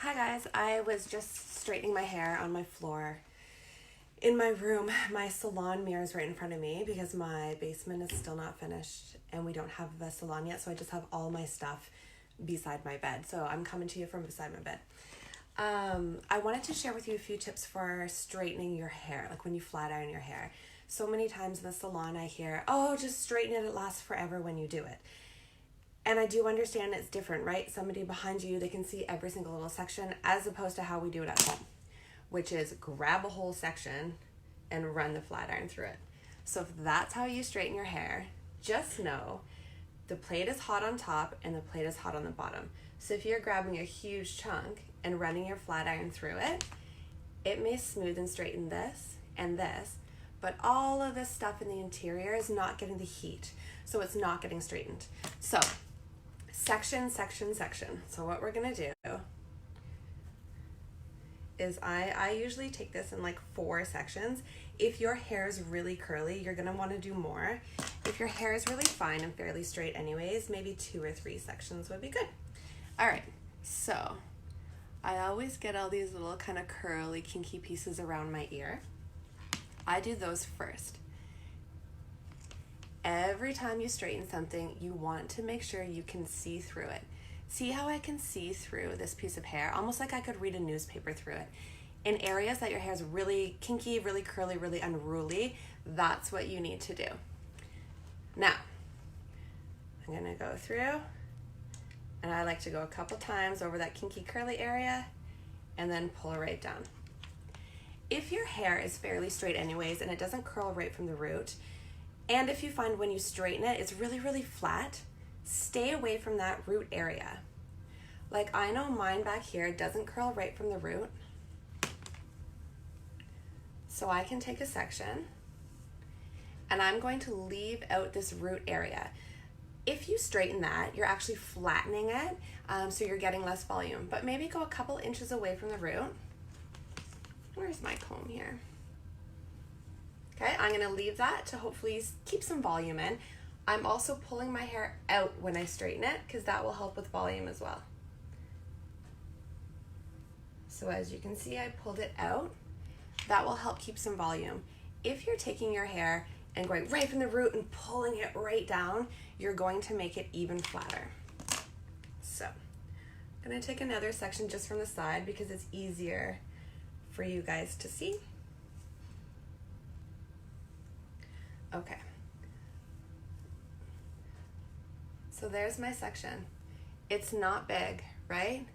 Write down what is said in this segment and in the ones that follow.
Hi guys, I was just straightening my hair on my floor in my room. My salon mirror is right in front of me because my basement is still not finished and we don't have the salon yet, so I just have all my stuff beside my bed. So I'm coming to you from beside my bed. I wanted to share with you a few tips for straightening your hair, like when you flat iron your hair. So many times in the salon I hear, oh, just straighten it lasts forever when you do it. And I do understand it's different, right? Somebody behind you, they can see every single little section as opposed to how we do it at home, which is grab a whole section and run the flat iron through it. So if that's how you straighten your hair, just know the plate is hot on top and the plate is hot on the bottom. So if you're grabbing a huge chunk and running your flat iron through it, it may smooth and straighten this and this, but all of this stuff in the interior is not getting the heat, so it's not getting straightened. So section. So what we're gonna do is I usually take this in like 4 sections. If your hair is really curly, you're gonna wanna do more. If your hair is really fine and fairly straight anyways, maybe 2 or 3 sections would be good. All right, so I always get all these little kind of curly, kinky pieces around my ear. I do those first. Every time you straighten something, you want to make sure you can see through it. See how I can see through this piece of hair? Almost like I could read a newspaper through it. In areas that your hair is really kinky, really curly, really unruly, that's what you need to do. Now, I'm gonna go through, and I like to go a couple times over that kinky curly area and then pull right down. If your hair is fairly straight anyways and it doesn't curl right from the root, and if you find when you straighten it, it's really, really flat, stay away from that root area. Like I know mine back here doesn't curl right from the root. So I can take a section and I'm going to leave out this root area. If you straighten that, you're actually flattening it, so you're getting less volume. But maybe go a couple inches away from the root. Where's my comb here? Okay, I'm gonna leave that to hopefully keep some volume in. I'm also pulling my hair out when I straighten it because that will help with volume as well. So as you can see, I pulled it out. That will help keep some volume. If you're taking your hair and going right from the root and pulling it right down, you're going to make it even flatter. So I'm gonna take another section just from the side because it's easier for you guys to see. Okay, so there's my section. It's not big, right?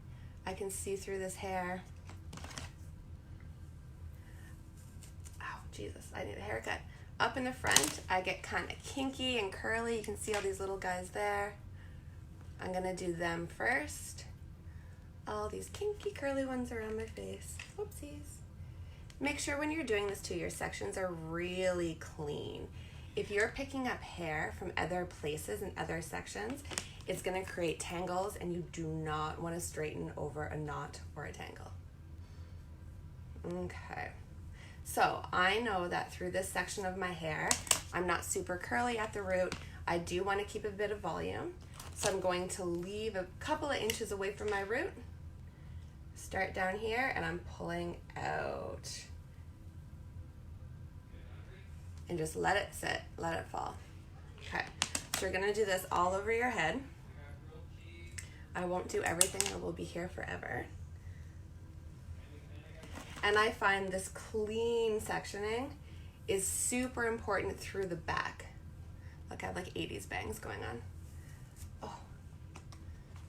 I can see through this hair. Oh, Jesus, I need a haircut. Up in the front, I get kind of kinky and curly. You can see all these little guys there. I'm gonna do them first. All these kinky curly ones around my face. Whoopsies. Make sure when you're doing this too, your sections are really clean. If you're picking up hair from other places and other sections, it's gonna create tangles and you do not wanna straighten over a knot or a tangle. Okay, so I know that through this section of my hair, I'm not super curly at the root. I do wanna keep a bit of volume. So I'm going to leave a couple of inches away from my root. Start down here and I'm pulling out. And just let it sit, let it fall. Okay, so you're gonna do this all over your head. I won't do everything, I will be here forever. And I find this clean sectioning is super important through the back. Look, I have like 80s bangs going on. Oh.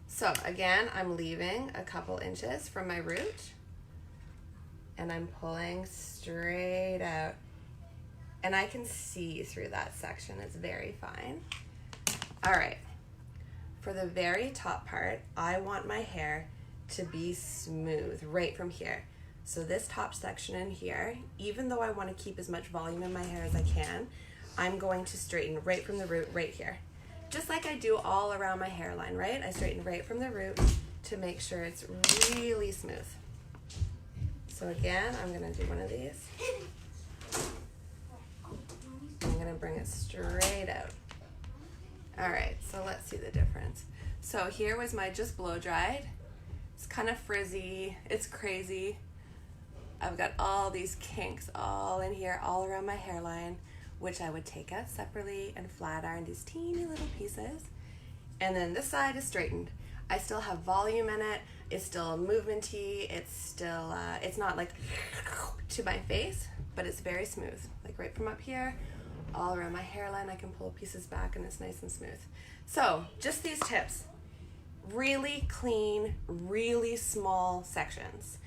So again, I'm leaving a couple inches from my root and I'm pulling straight out. And I can see through that section, it's very fine. All right, for the very top part, I want my hair to be smooth right from here. So this top section in here, even though I wanna keep as much volume in my hair as I can, I'm going to straighten right from the root right here. Just like I do all around my hairline, right? I straighten right from the root to make sure it's really smooth. So again, I'm gonna do one of these. I'm gonna bring it straight out. All right, so let's see the difference. So here was my just blow dried. It's kind of frizzy. It's crazy. I've got all these kinks all in here, all around my hairline, which I would take out separately and flat iron these teeny little pieces. And then this side is straightened. I still have volume in it. It's still movementy. It's still, it's not like to my face, but it's very smooth. Like right from up here, all around my hairline, I can pull pieces back and it's nice and smooth. So just these tips, really clean, really small sections.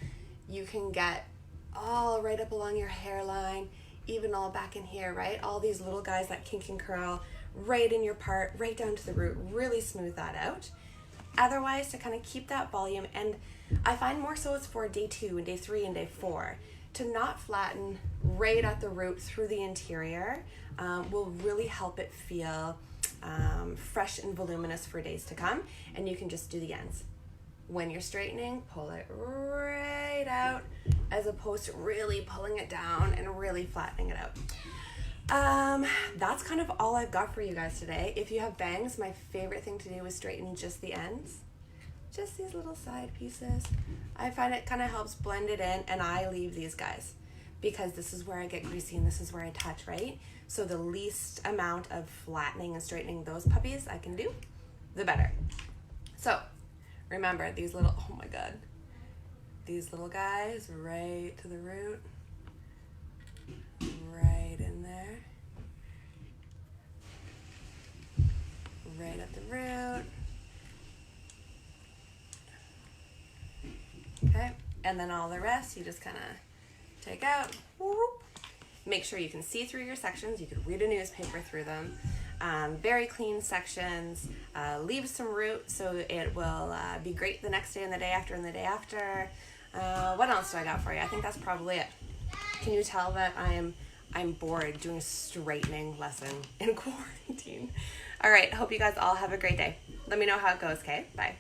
You can get all right up along your hairline, even all back in here, right? All these little guys that kink and curl right in your part, right down to the root, really smooth that out. Otherwise, to kind of keep that volume, and I find more so it's for day 2 and day 3 and day 4, to not flatten right at the root through the interior will really help it feel fresh and voluminous for days to come. And you can just do the ends. When you're straightening, pull it right out as opposed to really pulling it down and really flattening it out. That's kind of all I've got for you guys today. If you have bangs, my favorite thing to do is straighten just the ends. Just these little side pieces. I find it kind of helps blend it in, and I leave these guys because this is where I get greasy and this is where I touch, right? So the least amount of flattening and straightening those puppies I can do, the better. So remember these little, oh my God, these little guys right to the root, right in there, right at the root. Okay, and then all the rest you just kind of take out. Whoop. Make sure you can see through your sections. You could read a newspaper through them. Very clean sections. Leave some root so it will be great the next day and the day after and the day after. What else do I got for you? I think that's probably it. Can you tell that I'm bored doing a straightening lesson in quarantine? All right, hope you guys all have a great day. Let me know how it goes, okay? Bye.